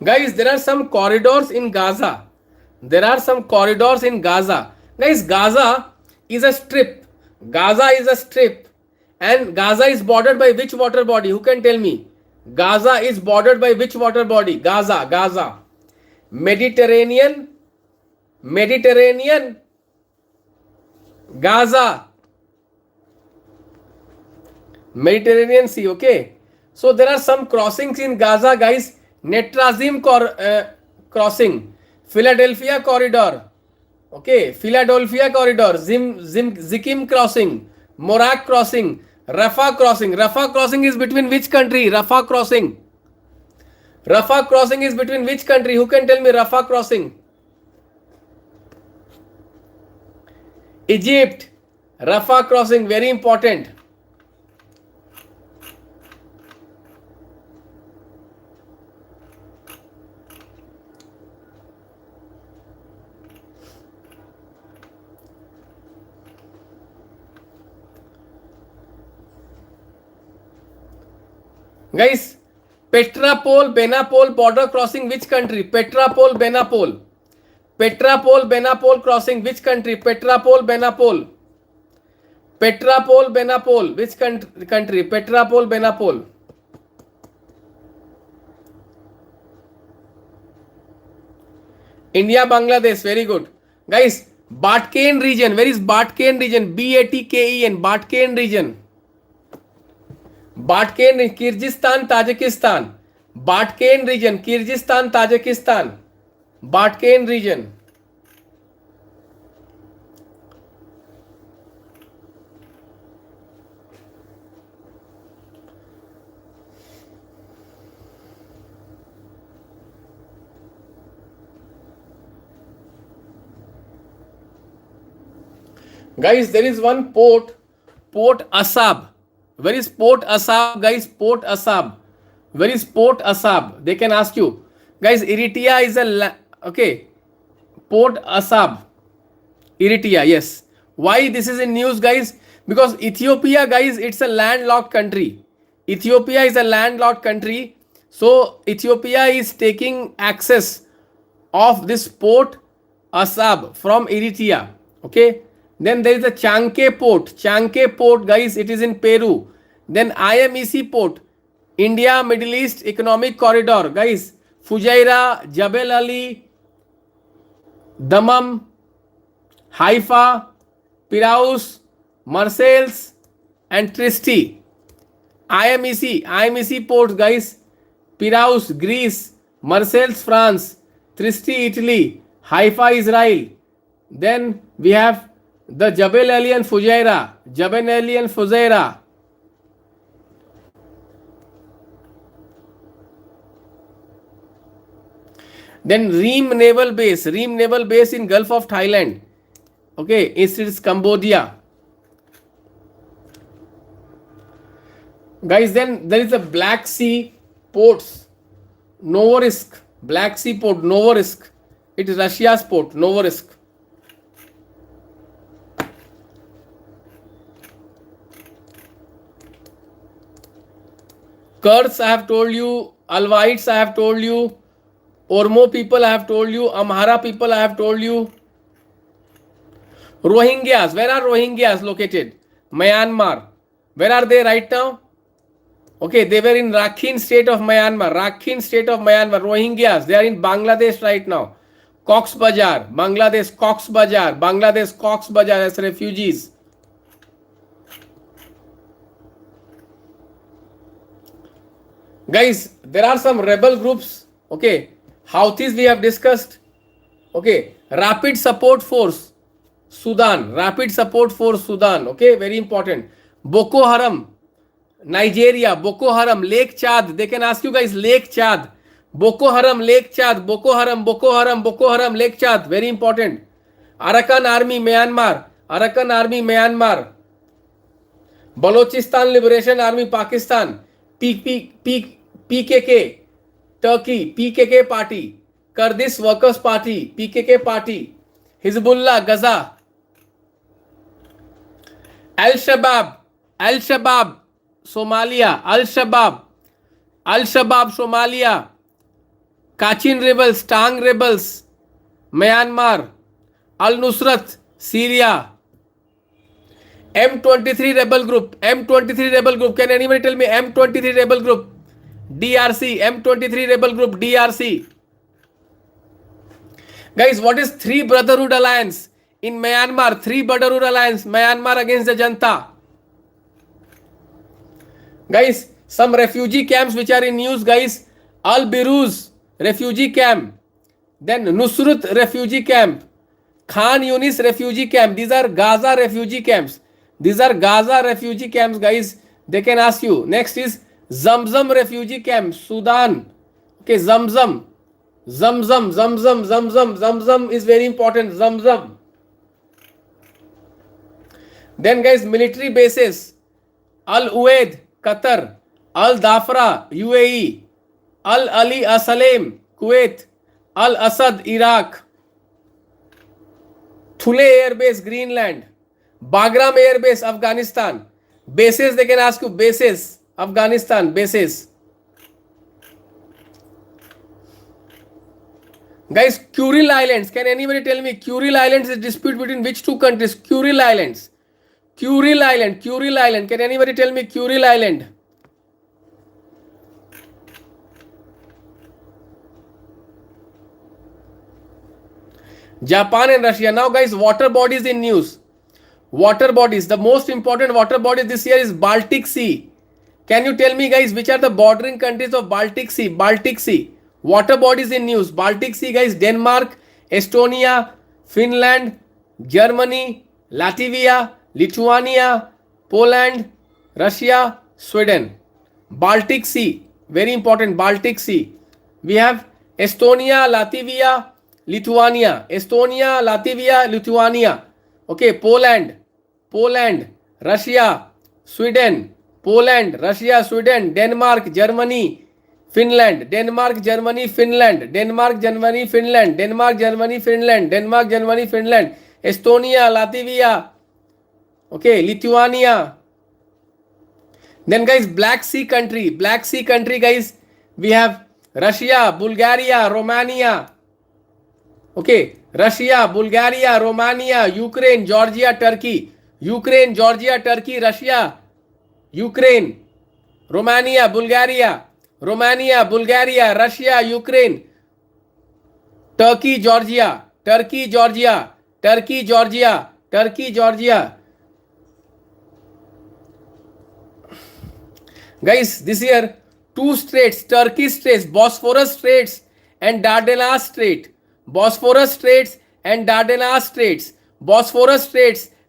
Guys, there are some corridors in Gaza. There are some corridors in Gaza. Guys, Gaza is a strip. Gaza is a strip. And Gaza is bordered by which water body? Who can tell me? Gaza is bordered by which water body? Gaza. Mediterranean. Gaza. Mediterranean Sea, okay. So there are some crossings in Gaza, guys. Netrazim crossing, Philadelphia corridor, okay, Philadelphia corridor, Zikim crossing, Morak crossing, Rafah crossing. Rafah crossing is between which country? Rafah crossing is between which country? Who can tell me Rafah crossing? Egypt. Rafah crossing, very important. Guys, Petrapol, Benapol border crossing which country? Petrapol, Benapol crossing which country? Petrapol, Benapol which country? Petrapol, Benapol. India, Bangladesh, very good. Guys, Batken region, where is Batken region? Batken, Batken region. Batken, Kyrgyzstan, Tajikistan. Batken region, Kyrgyzstan, Tajikistan. Batken region. Guys, there is one Port Asab. Where is Port Asab, guys? Port Asab. Where is Port Asab? They can ask you. Guys, Eritrea is okay. Port Asab. Eritrea, yes. Why this is in news, guys? Because Ethiopia, guys, it's a landlocked country. Ethiopia is a landlocked country. So Ethiopia is taking access of this Port Asab from Eritrea. Okay. Then there is a Chanke Port, guys, it is in Peru. Then IMEC Port, India Middle East Economic Corridor, guys, Fujairah, Jebel Ali, Dammam, Haifa, Piraeus, Marseilles and Trieste. IMEC ports, guys, Piraeus, Greece, Marseilles, France, Trieste, Italy, Haifa, Israel. Then we have the Jebel Ali and Fujairah. Then Ream Naval Base in Gulf of Thailand. Okay, it's Cambodia. Guys, then there is a Black Sea ports. Novorossiysk, Black Sea port, Novorossiysk. It is Russia's port, Novorossiysk. Kurds, I have told you. Alvites, I have told you. Ormo people, I have told you. Amhara people, I have told you. Rohingyas. Where are Rohingyas located? Myanmar. Where are they right now? Okay, they were in Rakhine state of Myanmar. Rakhine state of Myanmar. Rohingyas. They are in Bangladesh right now. Cox Bazar. Bangladesh Cox Bazar. Bangladesh Cox Bazar as refugees. Guys, there are some rebel groups. Okay, Houthis we have discussed. Okay, Rapid Support Force Sudan. Rapid Support Force Sudan. Okay, very important. Boko Haram Nigeria. Boko Haram Lake Chad. They can ask you guys Lake Chad. Boko Haram Lake Chad. Boko Haram Boko Haram Boko Haram Lake Chad. Very important. Arakan Army Myanmar. Arakan Army Myanmar. Balochistan Liberation Army Pakistan. PKK Turkey. PKK Party. Kurdish Workers Party. PKK Party. Hezbollah Gaza. Al-Shabaab Somalia. Al-Shabaab Somalia. Kachin rebels, Tang rebels, Myanmar. Al-Nusrat Syria. M23 rebel group. Can anybody tell me M23 rebel group? DRC. M23 rebel group DRC. Guys, what is Three Brotherhood Alliance in Myanmar? Three Brotherhood Alliance, Myanmar against the Janta. Guys, some refugee camps which are in news, guys. Al-Biruz refugee camp. Then Nusrat refugee camp. Khan Yunis refugee camp. These are Gaza refugee camps. Guys. They can ask you. Next is Zamzam refugee camp, Sudan. Okay, Zamzam is very important. Zamzam. Then guys, military bases. Al-Uwaid, Qatar. Al-Dhafra, UAE. Al-Ali Asalem, Kuwait. Al-Asad, Iraq. Thule Air Base, Greenland. Bagram Air Base, Afghanistan. Bases, they can ask you. Bases, Afghanistan, bases. Guys, Kuril Islands. Can anybody tell me Kuril Islands is dispute between which two countries? Kuril Island. Can anybody tell me Kuril Island? Japan and Russia. Now guys, water bodies in news. Water bodies. The most important water body this year is Baltic Sea. Can you tell me guys which are the bordering countries of Baltic Sea? Water bodies in news. Baltic Sea guys, Denmark, Estonia, Finland, Germany, Latvia, Lithuania, Poland, Russia, Sweden. Baltic Sea. Very important. Baltic Sea. We have Estonia, Latvia, Lithuania. Okay, Poland, Russia, Sweden, Denmark, Germany, Finland, Estonia, Latvia, okay, Lithuania. Then guys, Black Sea country guys, we have Russia, Bulgaria, Romania. Okay, Russia, Bulgaria, Romania, Ukraine, Georgia, Turkey, Russia, Ukraine, Romania, Bulgaria, Russia, Ukraine, Turkey, Georgia. Guys, this year, two straits, Turkish straits, Bosphorus Straits and Dardanelles Strait. Bosphorus Straits,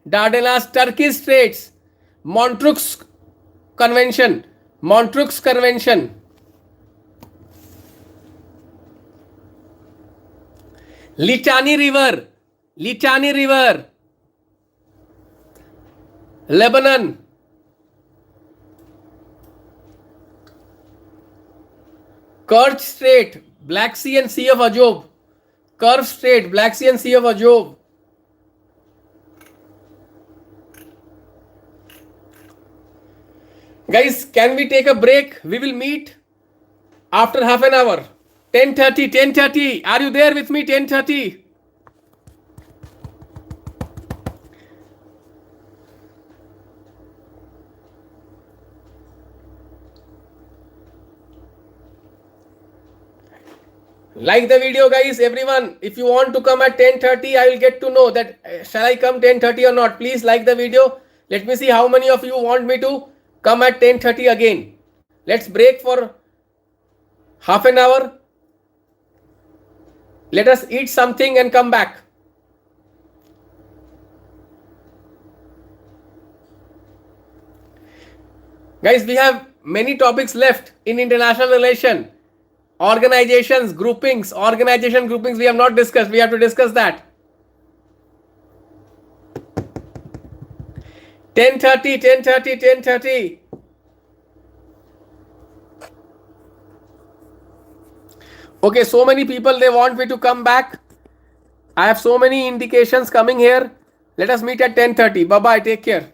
Dardanelles, Turkish Straits, Montreux Convention. Litani River, Lebanon. Kerch Strait, Black Sea and Sea of Azov. Kerch Strait, Black Sea and Sea of Azov. Guys, can we take a break? We will meet after half an hour. 10:30. Are you there with me? 10:30. Like the video, guys, everyone. If you want to come at 10:30, I will get to know that shall I come 10:30 or not. Please like the video. Let me see how many of you want me to come at 10:30 again. Let's break for half an hour. Let us eat something and come back. Guys, we have many topics left in international relation. Organization groupings we have not discussed. We have to discuss that. 10:30. Okay, so many people, they want me to come back. I have so many indications coming here. Let us meet at 10:30. Bye bye. Take care.